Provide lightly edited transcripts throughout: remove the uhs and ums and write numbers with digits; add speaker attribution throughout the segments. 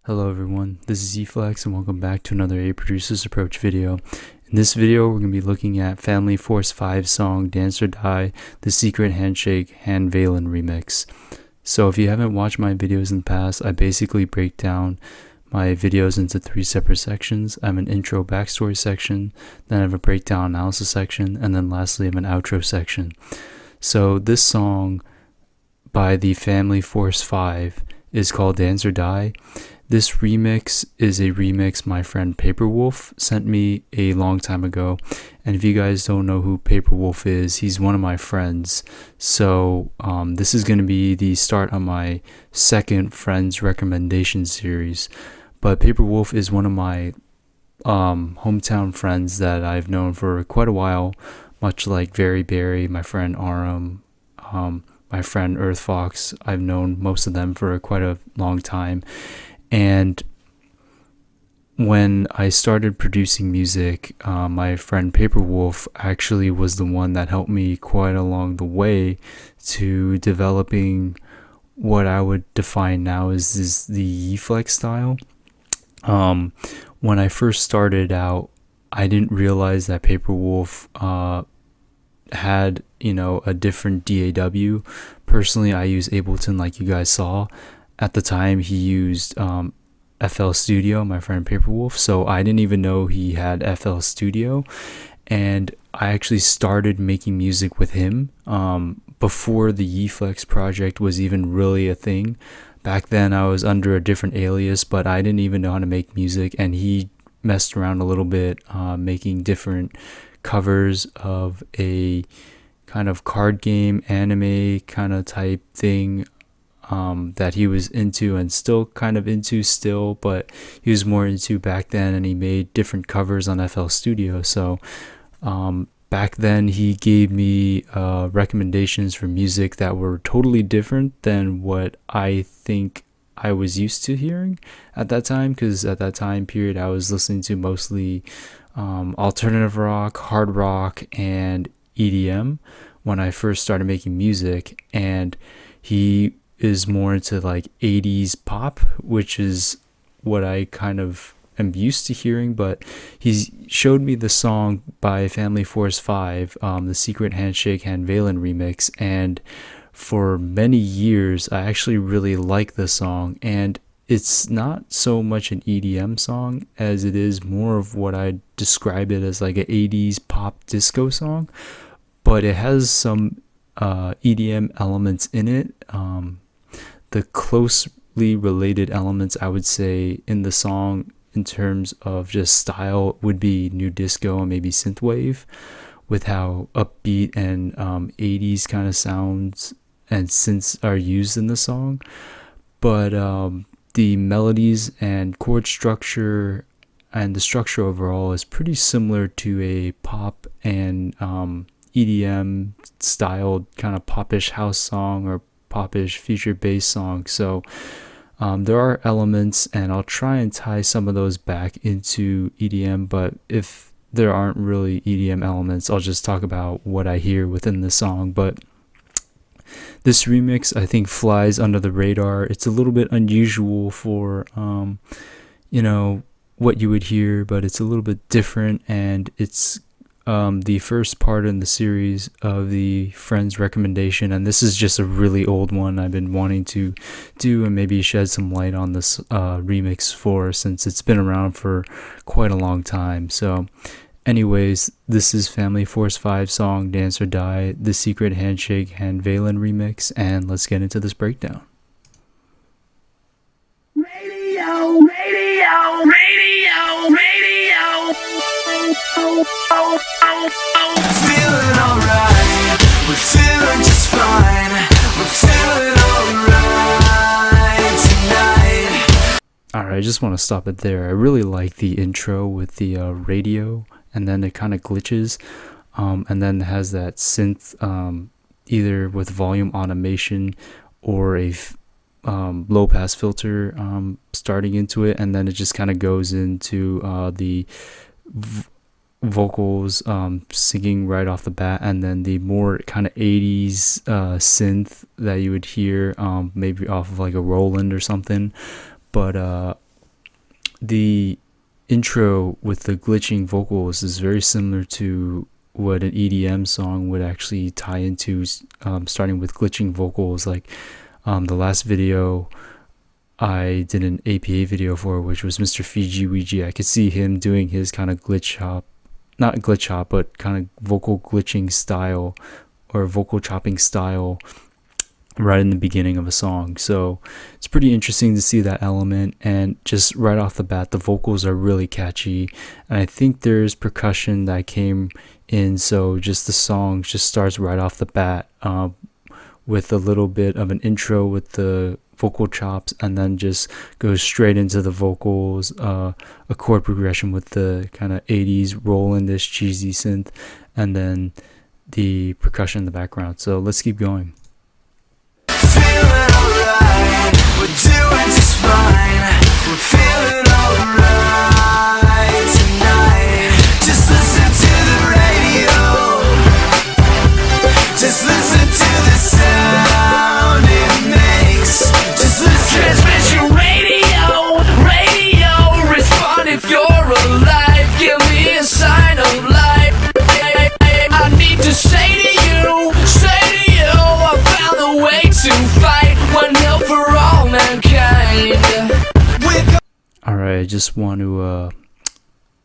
Speaker 1: Hello everyone, this is eFlex and welcome back to another A Producer's Approach video. In this video, we're going to be looking at Family Force 5 song Dance or Die, the Secret Handshake Han Valen remix. So if you haven't watched my videos in the past, I basically break down my videos into three separate sections. I have an intro backstory section, then I have a breakdown analysis section, and then lastly I have an outro section. So this song by the Family Force 5 is called Dance or Die. This remix is a remix my friend Paperwolf sent me a long time ago, and if you guys don't know who Paperwolf is, he's one of my friends. So this is going to be the start of my second friends recommendation series. But Paperwolf is one of my hometown friends that I've known for quite a while, much like Very Berry, my friend Aram, my friend Earthfox. I've known most of them for quite a long time. And when I started producing music, my friend Paperwolf actually was the one that helped me quite along the way to developing what I would define now as the eFlex style. When I first started out, I didn't realize that Paperwolf had, a different DAW. Personally, I use Ableton like you guys saw. At the time, he used FL Studio, my friend Paperwolf, so I didn't even know he had FL Studio, and I actually started making music with him before the eFlex project was even really a thing. Back then, I was under a different alias, but I didn't even know how to make music, and he messed around a little bit, making different covers of a kind of card game, anime kind of type thing that he was into and still kind of into still, but he was more into back then, and he made different covers on FL Studio. So back then he gave me recommendations for music that were totally different than what I think I was used to hearing at that time, because at that time period I was listening to mostly alternative rock, hard rock, and EDM when I first started making music. And he is more into like 80s pop, which is what I kind of am used to hearing. But he showed me the song by Family Force 5, the Secret Handshake Han Valen remix, and for many years I actually really like the song. And it's not so much an EDM song as it is more of what I describe it as, like an 80s pop disco song, but it has some EDM elements in it. The closely related elements I would say in the song in terms of just style would be new disco and maybe synthwave, with how upbeat and 80s kind of sounds and synths are used in the song. But the melodies and chord structure and the structure overall is pretty similar to a pop and EDM styled kind of popish house song or popish feature bass song. So there are elements, and I'll try and tie some of those back into EDM, but if there aren't really EDM elements, I'll just talk about what I hear within the song. But this remix, I think, flies under the radar. It's a little bit unusual for what you would hear, but it's a little bit different, and it's the first part in the series of the Friends recommendation, and this is just a really old one I've been wanting to do and maybe shed some light on this remix for, since it's been around for quite a long time. So anyways, this is Family Force 5 song Dance or Die, the Secret Handshake Han Valen remix, and let's get into this breakdown. Radio, radio, radio, radio.
Speaker 2: Feeling alright, we're feeling just fine. We're feeling alright tonight.
Speaker 1: Alright, I just want to stop it there. I really like the intro with the radio, and then it kind of glitches, and then has that synth either with volume automation or a low pass filter starting into it, and then it just kind of goes into the vocals singing right off the bat, and then the more kind of 80s synth that you would hear maybe off of like a Roland or something. But the intro with the glitching vocals is very similar to what an EDM song would actually tie into, starting with glitching vocals. Like the last video I did an APA video for, which was Mr. Fiji Ouija. I could see him doing his kind of glitch hop, not glitch hop, but kind of vocal glitching style or vocal chopping style right in the beginning of a song. So it's pretty interesting to see that element, and just right off the bat the vocals are really catchy, and I think there's percussion that came in, so just the song just starts right off the bat with a little bit of an intro with the vocal chops, and then just goes straight into the vocals, a chord progression with the kind of 80s Roland-ish cheesy synth, and then the percussion in the background. So let's keep going.
Speaker 2: Feeling alright, we're doing just fine. We're feeling alright tonight. Just listen to the radio. Just listen to the sound it makes. Just listen. Transmission radio, radio. Respond if you're alive. Give me a sign of life. I need to say to you, I found a way to fight one hill for all mankind.
Speaker 1: Alright, I just want to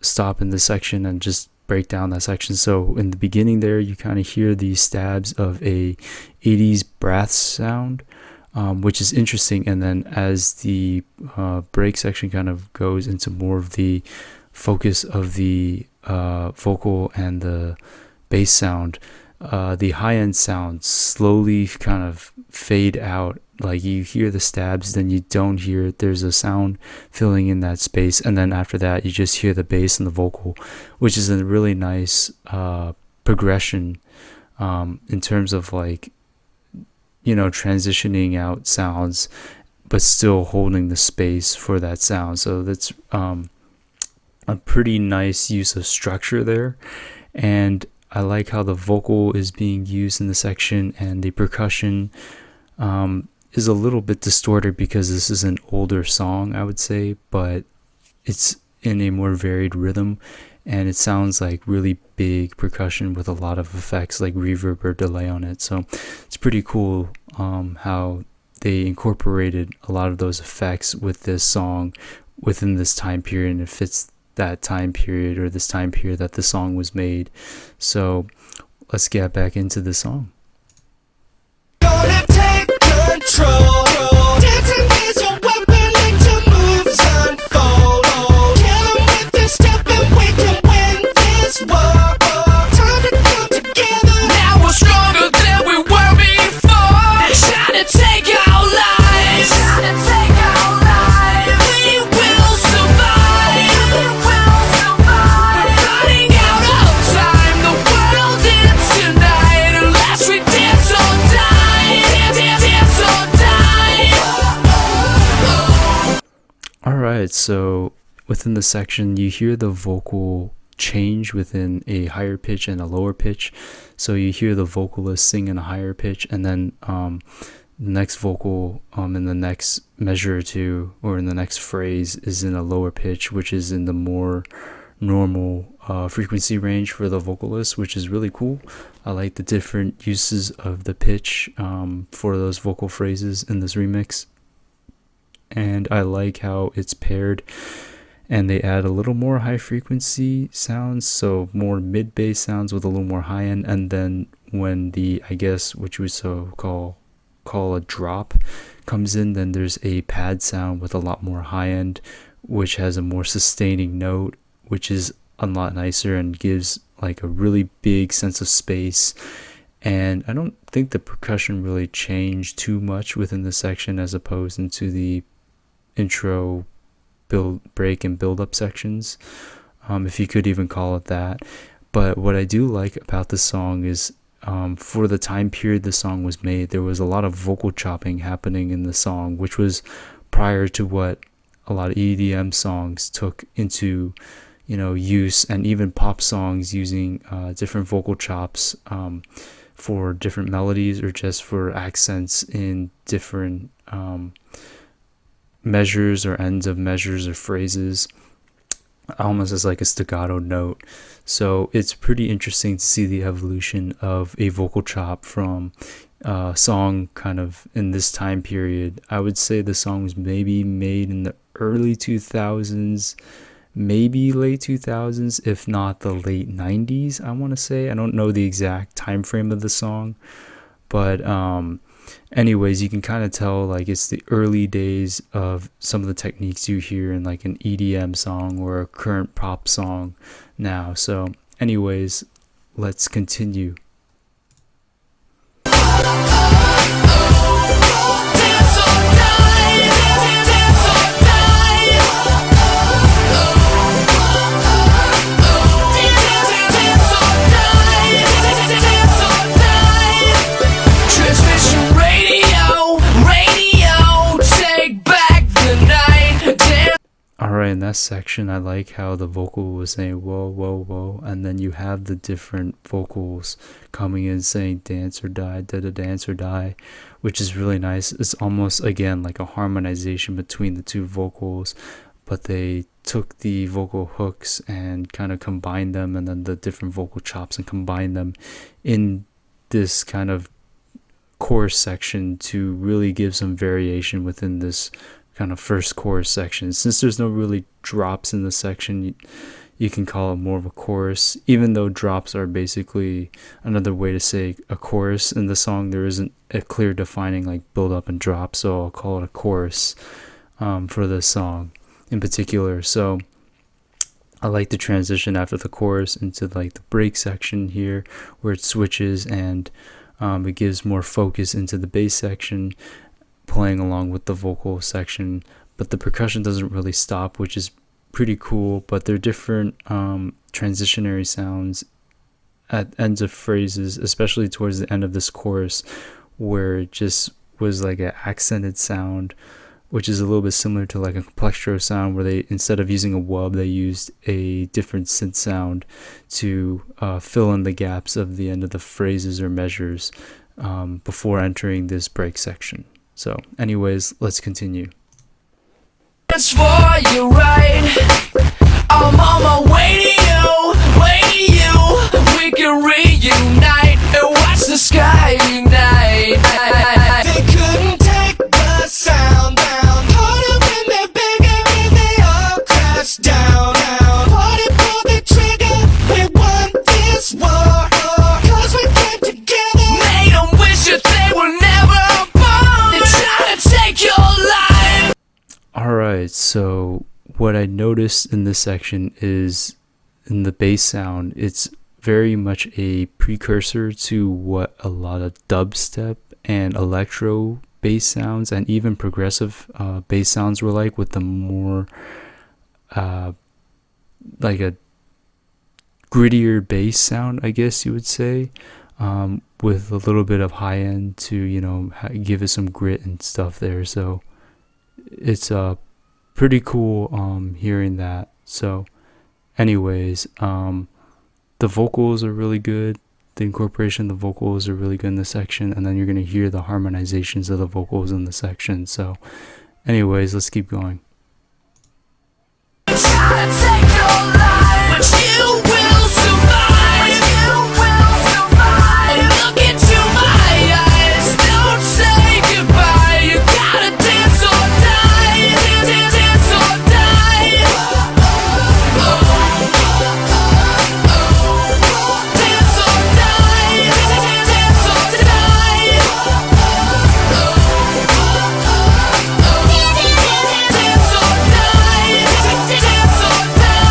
Speaker 1: stop in this section and just break down that section. So in the beginning there, you kind of hear these stabs of a 80s brass sound, which is interesting. And then as the break section kind of goes into more of the focus of the vocal and the bass sound, the high-end sounds slowly kind of fade out. Like you hear the stabs, then you don't hear it. There's a sound filling in that space, and then after that you just hear the bass and the vocal, which is a really nice progression in terms of, like, you know, transitioning out sounds but still holding the space for that sound. So that's a pretty nice use of structure there. And I like how the vocal is being used in the section, and the percussion is a little bit distorted because this is an older song, I would say, but it's in a more varied rhythm, and it sounds like really big percussion with a lot of effects like reverb or delay on it. So it's pretty cool how they incorporated a lot of those effects with this song within this time period, and it fits that time period, or this time period that the song was made. So let's get back into the song.
Speaker 2: Gonna take control. Dancing is your weapon until moves unfold. Kill 'em with this step and we can win this war. Time to come together. Now we're stronger than we were before. Trying to take our lives. Trying to take our lives. We will survive. We will survive. We're running out of time. The world ends tonight unless we dance or die. Dance or die.
Speaker 1: Alright, so within the section you hear the vocal change within a higher pitch and a lower pitch. So you hear the vocalist sing in a higher pitch, and then the next vocal in the next measure or two, or in the next phrase, is in a lower pitch, which is in the more normal frequency range for the vocalist, which is really cool. I like the different uses of the pitch for those vocal phrases in this remix, and I like how it's paired, and they add a little more high frequency sounds, so more mid bass sounds with a little more high end, and then when the, I guess what you would so call a drop comes in, then there's a pad sound with a lot more high end, which has a more sustaining note, which is a lot nicer and gives like a really big sense of space. And I don't think the percussion really changed too much within the section as opposed into the intro, build, break, and build up sections, if you could even call it that. But what I do like about the song is, for the time period the song was made, there was a lot of vocal chopping happening in the song, which was prior to what a lot of EDM songs took into, you know, use, and even pop songs using different vocal chops for different melodies, or just for accents in different measures or ends of measures or phrases, almost as like a staccato note. So it's pretty interesting to see the evolution of a vocal chop from a song kind of in this time period. I would say the song was maybe made in the early 2000s, maybe late 2000s, if not the late 90s, I want to say. I don't know the exact time frame of the song, but anyways, you can kind of tell like it's the early days of some of the techniques you hear in like an EDM song or a current pop song now. So anyways, let's continue. Alright, in that section, I like how the vocal was saying whoa, whoa, whoa, and then you have the different vocals coming in saying dance or die, da-da, dance or die, which is really nice. It's almost, again, like a harmonization between the two vocals, but they took the vocal hooks and kind of combined them, and then the different vocal chops and combined them in this kind of chorus section to really give some variation within this kind of first chorus section. Since there's no really drops in the section, you can call it more of a chorus, even though drops are basically another way to say a chorus in the song. There isn't a clear defining like build up and drop, so I'll call it a chorus for this song in particular. So I like the transition after the chorus into like the break section here, where it switches and it gives more focus into the bass section, playing along with the vocal section, but the percussion doesn't really stop, which is pretty cool. But they're different transitionary sounds at ends of phrases, especially towards the end of this chorus, where it just was like an accented sound, which is a little bit similar to like a plectro sound, where they, instead of using a wub, they used a different synth sound to fill in the gaps of the end of the phrases or measures before entering this break section. So anyways, let's continue.
Speaker 2: It's for you, right? I'm on my way to you. We can reunite and watch the sky ignite. They couldn't take the sound down. Harder when they're bigger and they all crash down. Party pull the trigger, we won this war. Cause we came together. Made them wish that they were never born. They're trying to take your life.
Speaker 1: Alright, so what I noticed in this section is in the bass sound, it's very much a precursor to what a lot of dubstep and electro bass sounds and even progressive bass sounds were like, with the more like a grittier bass sound, I guess you would say, with a little bit of high end to, you know, give it some grit and stuff there. So it's pretty cool hearing that. So anyways, the vocals are really good. The incorporation of the vocals are really good in the section, and then you're going to hear the harmonizations of the vocals in the section. So anyways, let's keep going.
Speaker 2: Try to take your life, but you will survive. You will survive. Look into my eyes, don't say goodbye. You gotta dance or die. Dance or die. Dance or die. Dance or die. Dance or die. Dance or die.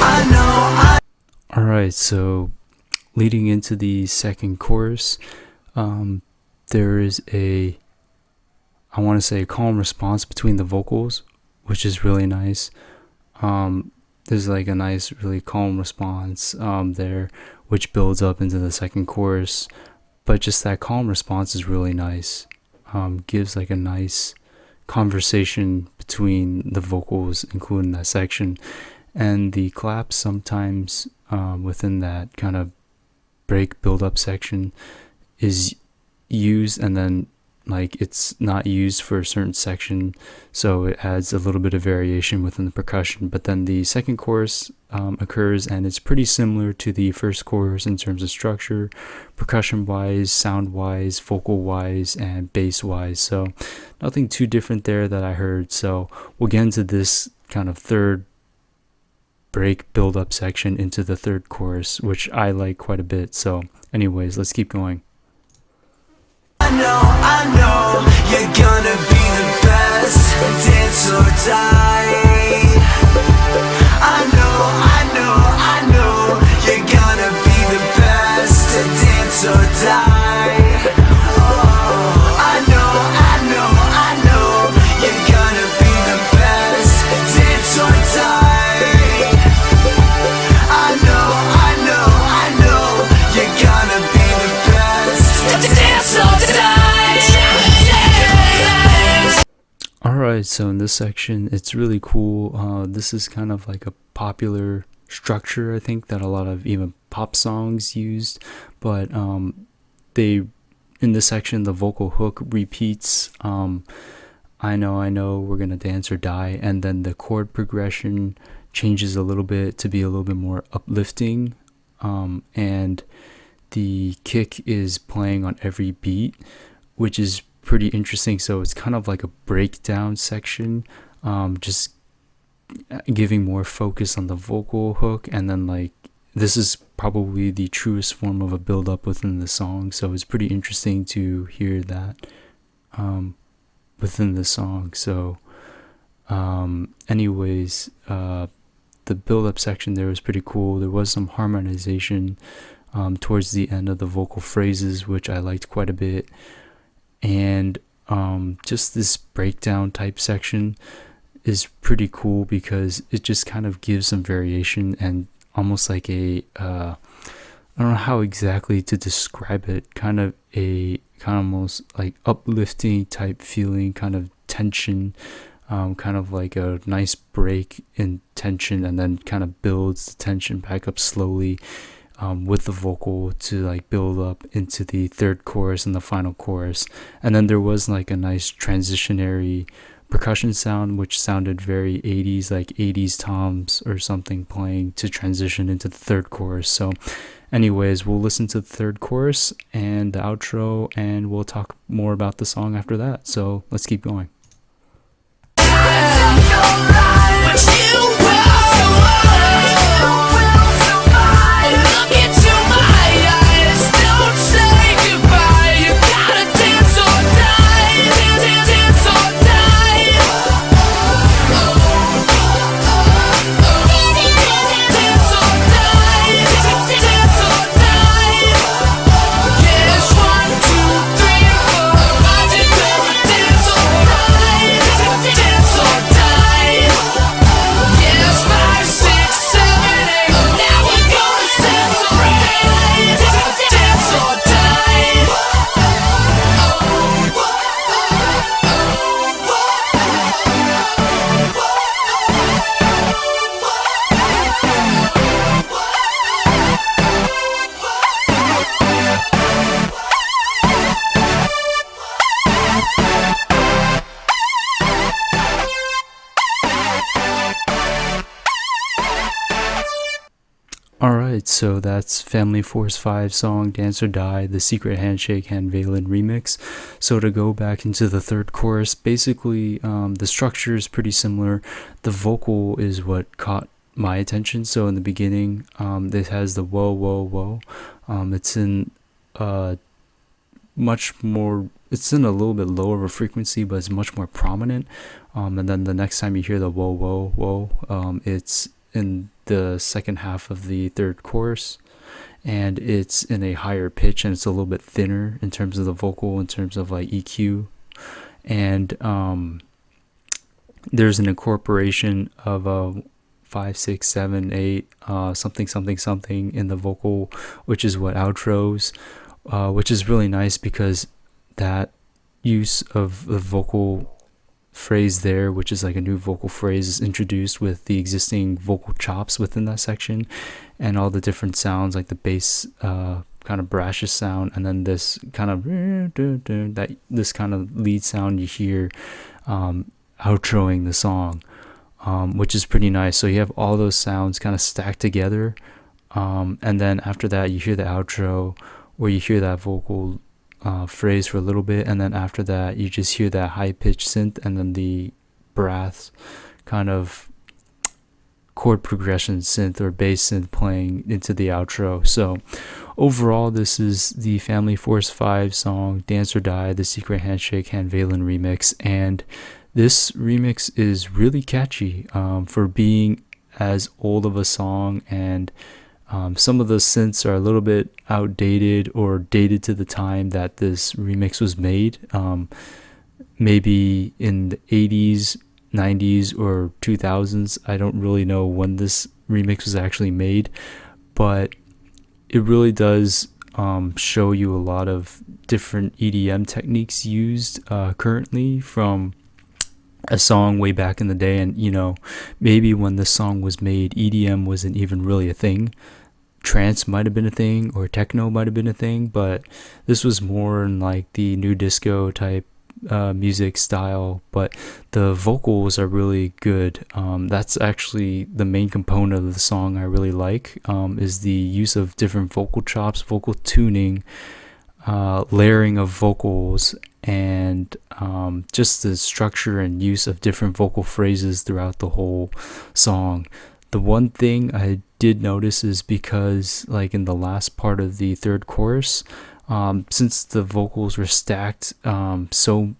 Speaker 2: I know.
Speaker 1: Alright, so leading into the second chorus, there is a, I want to say, a calm response between the vocals, which is really nice. There's like a nice, really calm response there, which builds up into the second chorus. But just that calm response is really nice. Gives like a nice conversation between the vocals, including that section. And the claps sometimes within that kind of break build up section is used, and then like it's not used for a certain section, so it adds a little bit of variation within the percussion. But then the second chorus occurs, and it's pretty similar to the first chorus in terms of structure, percussion wise, sound wise, vocal wise, and bass wise. So nothing too different there that I heard. So we'll get into this kind of third break build up section into the third chorus, which I like quite a bit. So anyways, let's keep going.
Speaker 2: I know, you're gonna be the best, dance or die. I know, you're gonna be the best, dance or die. Oh, I know, you're gonna be the best, dance or die. I know, you're gonna be the best, dance or die.
Speaker 1: Alright, so in this section, it's really cool. This is kind of like a popular structure, I think, that a lot of even pop songs used. But in this section, the vocal hook repeats, I know, we're gonna dance or die. And then the chord progression changes a little bit to be a little bit more uplifting. And the kick is playing on every beat, which is pretty interesting. So it's kind of like a breakdown section, just giving more focus on the vocal hook. And then like this is probably the truest form of a build up within the song, so it's pretty interesting to hear that within the song. So anyways, the build up section there was pretty cool. There was some harmonization towards the end of the vocal phrases, which I liked quite a bit. And just this breakdown type section is pretty cool because it just kind of gives some variation and almost like a I don't know how exactly to describe it, kind of almost like uplifting type feeling, kind of tension, kind of like a nice break in tension, and then kind of builds the tension back up slowly with the vocal to like build up into the third chorus and the final chorus. And then there was like a nice transitionary percussion sound, which sounded very 80s, like 80s toms or something playing to transition into the third chorus. So anyways, we'll listen to the third chorus and the outro, and we'll talk more about the song after that. So let's keep going. Alright, so that's Family Force 5 song Dance or Die, the Secret Handshake Van Halen remix. So to go back into the third chorus, basically the structure is pretty similar. The vocal is what caught my attention. So in the beginning, this has the whoa, whoa, whoa. It's in much more, it's in a little bit lower of a frequency, but it's much more prominent. And then the next time you hear the whoa, whoa, whoa, it's in the second half of the third chorus, and it's in a higher pitch, and it's a little bit thinner in terms of the vocal, in terms of like EQ. And there's an incorporation of a 5, 6, 7, 8 something something something in the vocal, which is what outros, which is really nice because that use of the vocal phrase there, which is like a new vocal phrase, is introduced with the existing vocal chops within that section, and all the different sounds like the bass kind kind of brashish sound, and then this kind of this kind of lead sound you hear outroing the song, which is pretty nice. So you have all those sounds kind of stacked together, and then after that you hear the outro where you hear that vocal phrase for a little bit, and then after that you just hear that high-pitched synth and then the brass kind of chord progression synth or bass synth playing into the outro. So overall, this is the Family Force 5 song Dance or Die, the Secret Handshake Hand Valen remix, and this remix is really catchy for being as old of a song, and some of the synths are a little bit outdated or dated to the time that this remix was made, maybe in the 80s, 90s, or 2000s. I don't really know when this remix was actually made, but it really does show you a lot of different EDM techniques used currently from a song way back in the day. And maybe when this song was made, EDM wasn't even really a thing. Trance might have been a thing, or techno might have been a thing, but this was more in like the new disco type music style. But the vocals are really good. That's actually the main component of the song I really like, is the use of different vocal chops, vocal tuning, layering of vocals, and just the structure and use of different vocal phrases throughout the whole song. The one thing I did notice is because like in the last part of the third chorus, since the vocals were stacked so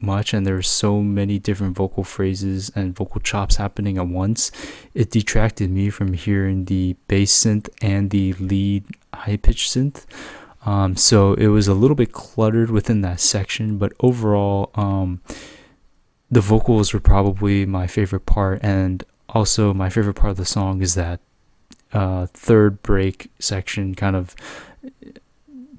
Speaker 1: much and there's so many different vocal phrases and vocal chops happening at once, it detracted me from hearing the bass synth and the lead high-pitched synth. So it was a little bit cluttered within that section, but overall the vocals were probably my favorite part, and also my favorite part of the song is that third break section kind of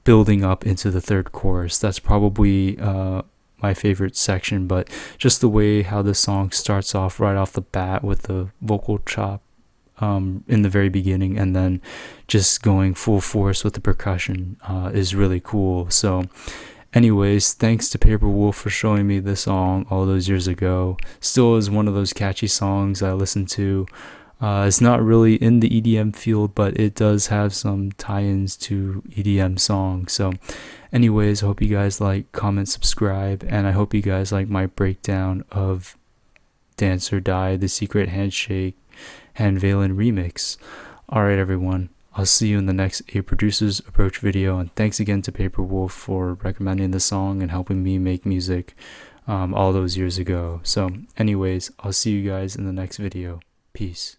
Speaker 1: building up into the third chorus. That's probably my favorite section, but just the way how the song starts off right off the bat with the vocal chop in the very beginning, and then just going full force with the percussion is really cool. So anyways, thanks to Paperwolf for showing me this song all those years ago. Still is one of those catchy songs I listen to. It's not really in the EDM field, but it does have some tie-ins to EDM songs. So anyways, I hope you guys like, comment, subscribe, and I hope you guys like my breakdown of Dance or Die, the Secret Handshake Hand Valen remix. Alright everyone, I'll see you in the next A Producer's Approach video, and thanks again to Paperwolf for recommending the song and helping me make music all those years ago. So anyways, I'll see you guys in the next video. Peace.